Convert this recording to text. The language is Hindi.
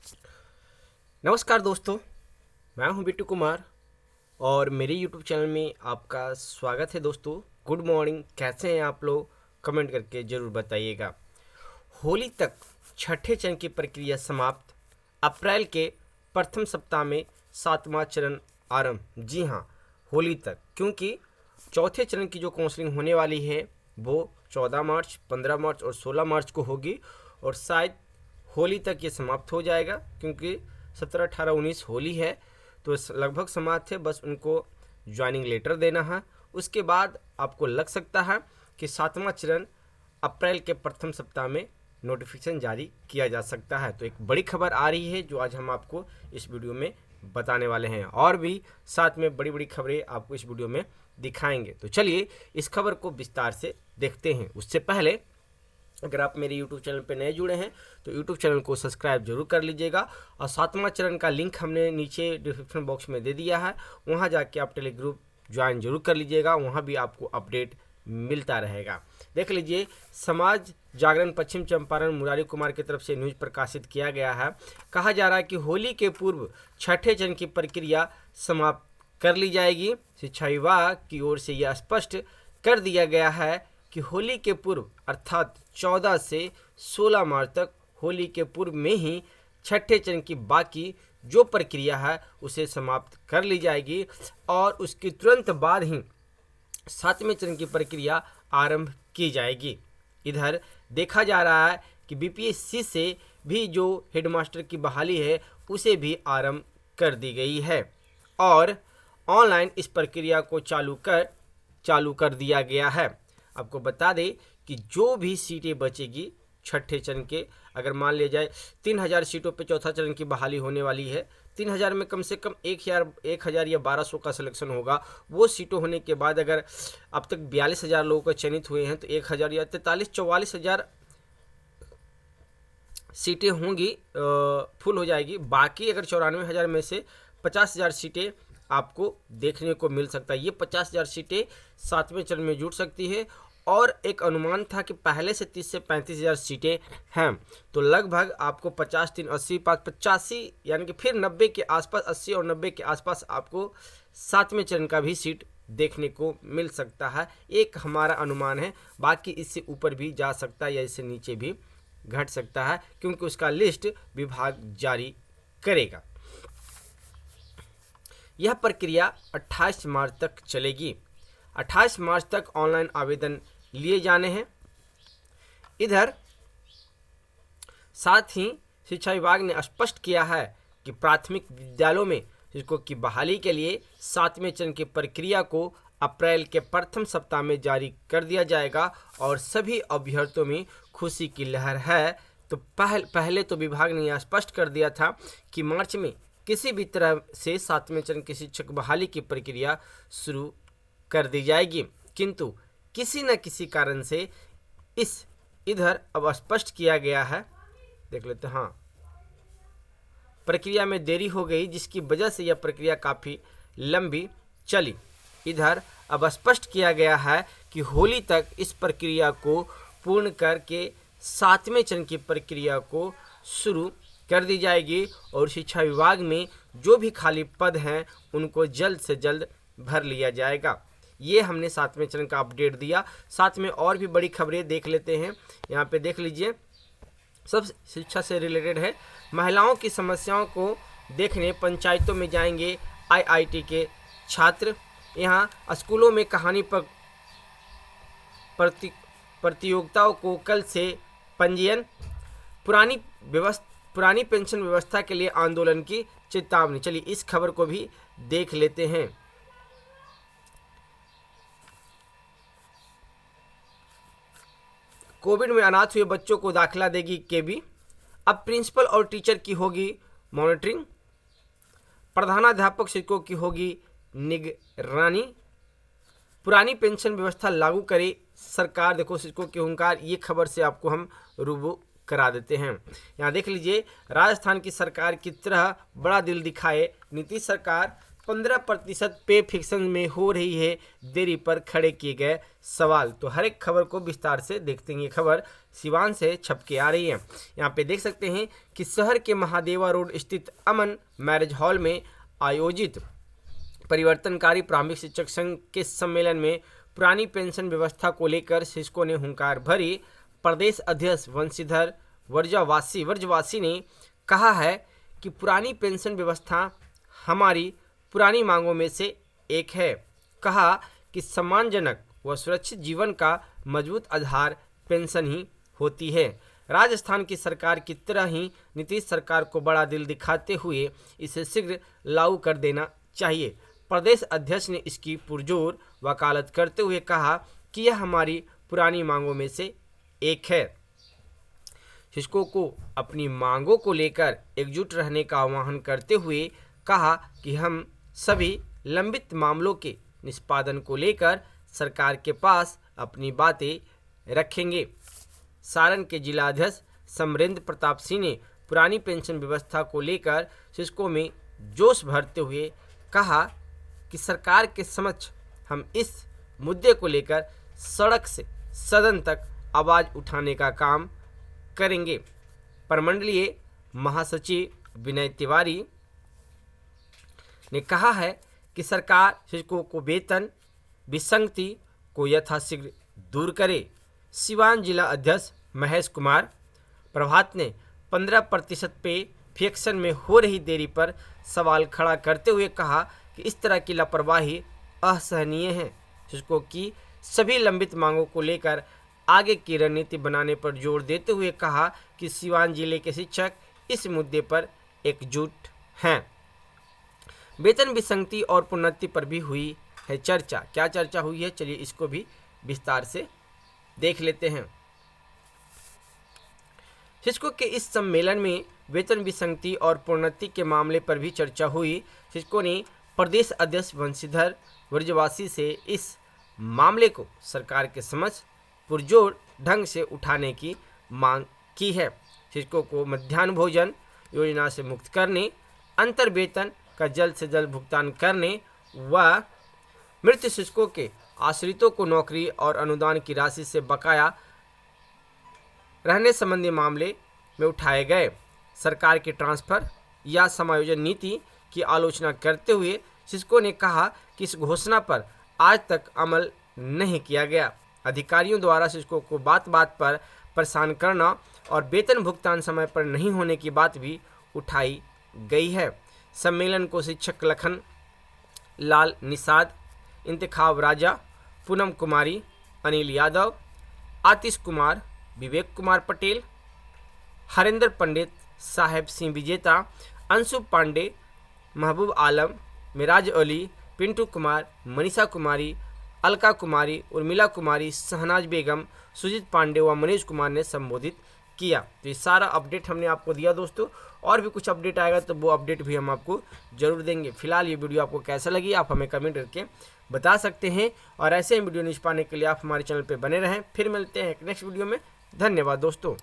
नमस्कार दोस्तों, मैं हूं बिट्टू कुमार और मेरे यूट्यूब चैनल में आपका स्वागत है। दोस्तों गुड मॉर्निंग, कैसे हैं आप लोग? कमेंट करके ज़रूर बताइएगा। होली तक छठे चरण की प्रक्रिया समाप्त, अप्रैल के प्रथम सप्ताह में सातवां चरण आरंभ। जी हाँ, होली तक, क्योंकि चौथे चरण की जो काउंसलिंग होने वाली है वो 14 मार्च, 15 मार्च और 16 मार्च को होगी और शायद होली तक ये समाप्त हो जाएगा, क्योंकि 17, 18, 19 होली है तो लगभग समाप्त है। बस उनको ज्वाइनिंग लेटर देना है। उसके बाद आपको लग सकता है कि सातवां चरण अप्रैल के प्रथम सप्ताह में नोटिफिकेशन जारी किया जा सकता है। तो एक बड़ी खबर आ रही है जो आज हम आपको इस वीडियो में बताने वाले हैं, और भी साथ में बड़ी बड़ी खबरें आपको इस वीडियो में दिखाएंगे। तो चलिए इस खबर को विस्तार से देखते हैं। उससे पहले अगर आप मेरे YouTube चैनल पर नए जुड़े हैं तो YouTube चैनल को सब्सक्राइब जरूर कर लीजिएगा, और सातवां चरण का लिंक हमने नीचे डिस्क्रिप्शन बॉक्स में दे दिया है, वहां जाके आप टेलीग्रुप ज्वाइन जरूर कर लीजिएगा। वहां भी आपको अपडेट मिलता रहेगा। देख लीजिए, समाज जागरण पश्चिम चंपारण मुरारी कुमार की तरफ से न्यूज प्रकाशित किया गया है। कहा जा रहा है कि होली के पूर्व छठे चरण की प्रक्रिया समाप्त कर ली जाएगी। शिक्षा विभाग की ओर से यह स्पष्ट कर दिया गया है कि होली के पूर्व अर्थात 14 से 16 मार्च तक होली के पूर्व में ही छठे चरण की बाकी जो प्रक्रिया है उसे समाप्त कर ली जाएगी और उसके तुरंत बाद ही सातवें चरण की प्रक्रिया आरंभ की जाएगी। इधर देखा जा रहा है कि बीपीएससी से भी जो हेडमास्टर की बहाली है उसे भी आरंभ कर दी गई है और ऑनलाइन इस प्रक्रिया को चालू कर दिया गया है। आपको बता दें कि जो भी सीटें बचेगी छठे चरण के, अगर मान लिया जाए 3000 सीटों पे चौथा चरण की बहाली होने वाली है, 3000 में कम से कम 1000 या 1200 का सिलेक्शन होगा। वो सीटों होने के बाद अगर अब तक 42,000 लोगों का चयनित हुए हैं तो 1000 या 43-44,000 सीटें होंगी, फुल हो जाएगी। बाकी अगर 94,000 में से 50,000 सीटें आपको देखने को मिल सकता है। ये 50,000 सीटें सातवें चरण में जुड़ सकती है और एक अनुमान था कि पहले से 30 से 35,000 सीटें हैं, तो लगभग आपको 50, 3, 80, 85 यानी कि फिर 90 के आसपास, 80 और 90 के आसपास आपको सातवें चरण का भी सीट देखने को मिल सकता है। एक हमारा अनुमान है, बाकी इससे ऊपर भी जा सकता है या इससे नीचे भी घट सकता है, क्योंकि उसका लिस्ट विभाग जारी करेगा। यह प्रक्रिया 28 मार्च तक चलेगी। 28 मार्च तक ऑनलाइन आवेदन लिए जाने हैं। इधर साथ ही शिक्षा विभाग ने स्पष्ट किया है कि प्राथमिक विद्यालयों में शिक्षकों की बहाली के लिए सातवें चरण की प्रक्रिया को अप्रैल के प्रथम सप्ताह में जारी कर दिया जाएगा और सभी अभ्यर्थियों में खुशी की लहर है। तो पहले तो विभाग ने यह स्पष्ट कर दिया था कि मार्च में किसी भी तरह से सातवें चरण की शिक्षक बहाली की प्रक्रिया शुरू कर दी जाएगी, किंतु किसी न किसी कारण से इधर अब स्पष्ट किया गया है। देख लेते हैं, हाँ, प्रक्रिया में देरी हो गई जिसकी वजह से यह प्रक्रिया काफ़ी लंबी चली। इधर अब स्पष्ट किया गया है कि होली तक इस प्रक्रिया को पूर्ण करके सातवें चरण की प्रक्रिया को शुरू कर दी जाएगी और शिक्षा विभाग में जो भी खाली पद हैं उनको जल्द से जल्द भर लिया जाएगा। ये हमने सातवें चरण का अपडेट दिया। साथ में और भी बड़ी खबरें देख लेते हैं। यहाँ पे देख लीजिए, सब शिक्षा से रिलेटेड है। महिलाओं की समस्याओं को देखने पंचायतों में जाएंगे आईआईटी के छात्र। यहाँ स्कूलों में कहानी प्रतियोगिताओं को कल से पंजीयन। पुरानी पेंशन व्यवस्था के लिए आंदोलन की चेतावनी। चलिए इस खबर को भी देख लेते हैं। कोविड में अनाथ हुए बच्चों को दाखिला देगी केबी। अब प्रिंसिपल और टीचर की होगी मॉनिटरिंग। प्रधानाध्यापक शिक्षकों की होगी निगरानी। पुरानी पेंशन व्यवस्था लागू करे सरकार, देखो शिक्षकों के हुंकार। ये खबर से आपको हम रूबरू करा देते हैं। यहाँ देख लीजिए, राजस्थान की सरकार की तरह बड़ा दिल दिखाए नीतीश सरकार 15% पे फिक्सन में हो रही है देरी पर खड़े किए गए सवाल। तो हर एक खबर को विस्तार से देखते हैं। ये खबर सिवान से छप के आ रही है। यहाँ पे देख सकते हैं कि शहर के महादेवा रोड स्थित अमन मैरिज हॉल में आयोजित परिवर्तनकारी प्रारंभिक शिक्षक संघ के सम्मेलन में पुरानी पेंशन व्यवस्था को लेकर शिक्षकों ने हुंकार भरी। प्रदेश अध्यक्ष वंशीधर वर्जवासी ने कहा है कि पुरानी पेंशन व्यवस्था हमारी पुरानी मांगों में से एक है। कहा कि सम्मानजनक व सुरक्षित जीवन का मजबूत आधार पेंशन ही होती है। राजस्थान की सरकार की तरह ही नीतीश सरकार को बड़ा दिल दिखाते हुए इसे शीघ्र लागू कर देना चाहिए। प्रदेश अध्यक्ष ने इसकी पुरजोर वकालत करते हुए कहा कि यह हमारी पुरानी मांगों में से एक है। शिक्षकों को अपनी मांगों को लेकर एकजुट रहने का आह्वान करते हुए कहा कि हम सभी लंबित मामलों के निष्पादन को लेकर सरकार के पास अपनी बातें रखेंगे। सारण के जिलाध्यक्ष समरेंद्र प्रताप सिंह ने पुरानी पेंशन व्यवस्था को लेकर शिक्षकों में जोश भरते हुए कहा कि सरकार के समक्ष हम इस मुद्दे को लेकर सड़क से सदन तक आवाज़ उठाने का काम करेंगे। प्रमंडलीय महासचिव विनय तिवारी ने कहा है कि सरकार शिक्षकों को वेतन विसंगति को यथाशीघ्र दूर करे। सिवान जिला अध्यक्ष महेश कुमार प्रभात ने 15% पे फिक्सन में हो रही देरी पर सवाल खड़ा करते हुए कहा कि इस तरह की लापरवाही असहनीय है। शिक्षकों की सभी लंबित मांगों को लेकर आगे की रणनीति बनाने पर जोर देते हुए कहा कि सिवान जिले के शिक्षक इस मुद्दे पर एकजुट हैं। वेतन विसंगति और प्रोन्नति पर भी हुई है चर्चा। क्या चर्चा हुई है, चलिए इसको भी विस्तार से देख लेते हैं। शिक्षकों के इस सम्मेलन में वेतन विसंगति और प्रोन्नति के मामले पर भी चर्चा हुई। शिक्षकों ने प्रदेश अध्यक्ष वंशीधर वर्जवासी से इस मामले को सरकार के समक्ष पुरजोर ढंग से उठाने की मांग की है। शिक्षकों को मध्याह्न भोजन योजना से मुक्त करने, अंतर वेतन का जल्द से जल्द भुगतान करने व मृत शिक्षकों के आश्रितों को नौकरी और अनुदान की राशि से बकाया रहने संबंधी मामले में उठाए गए सरकार के ट्रांसफर या समायोजन नीति की आलोचना करते हुए शिक्षकों ने कहा कि इस घोषणा पर आज तक अमल नहीं किया गया। अधिकारियों द्वारा शिक्षकों को बात बात पर परेशान करना और वेतन भुगतान समय पर नहीं होने की बात भी उठाई गई है। सम्मेलन को शिक्षक लखन लाल निषाद, इंतखाब राजा, पूनम कुमारी, अनिल यादव, आतिश कुमार, विवेक कुमार पटेल, हरेंद्र पंडित, साहेब सिंह विजेता, अंशु पांडे, महबूब आलम, मिराज अली, पिंटू कुमार, मनीषा कुमारी, अलका कुमारी, उर्मिला कुमारी, शहनाज बेगम, सुजीत पांडे व मनीष कुमार ने संबोधित किया। तो ये सारा अपडेट हमने आपको दिया दोस्तों। और भी कुछ अपडेट आएगा तो वो अपडेट भी हम आपको जरूर देंगे। फिलहाल ये वीडियो आपको कैसा लगी आप हमें कमेंट करके बता सकते हैं। और ऐसे ही वीडियो न्यूज़ पाने के लिए आप हमारे चैनल पर बने रहें। फिर मिलते हैं एक नेक्स्ट वीडियो में। धन्यवाद दोस्तों।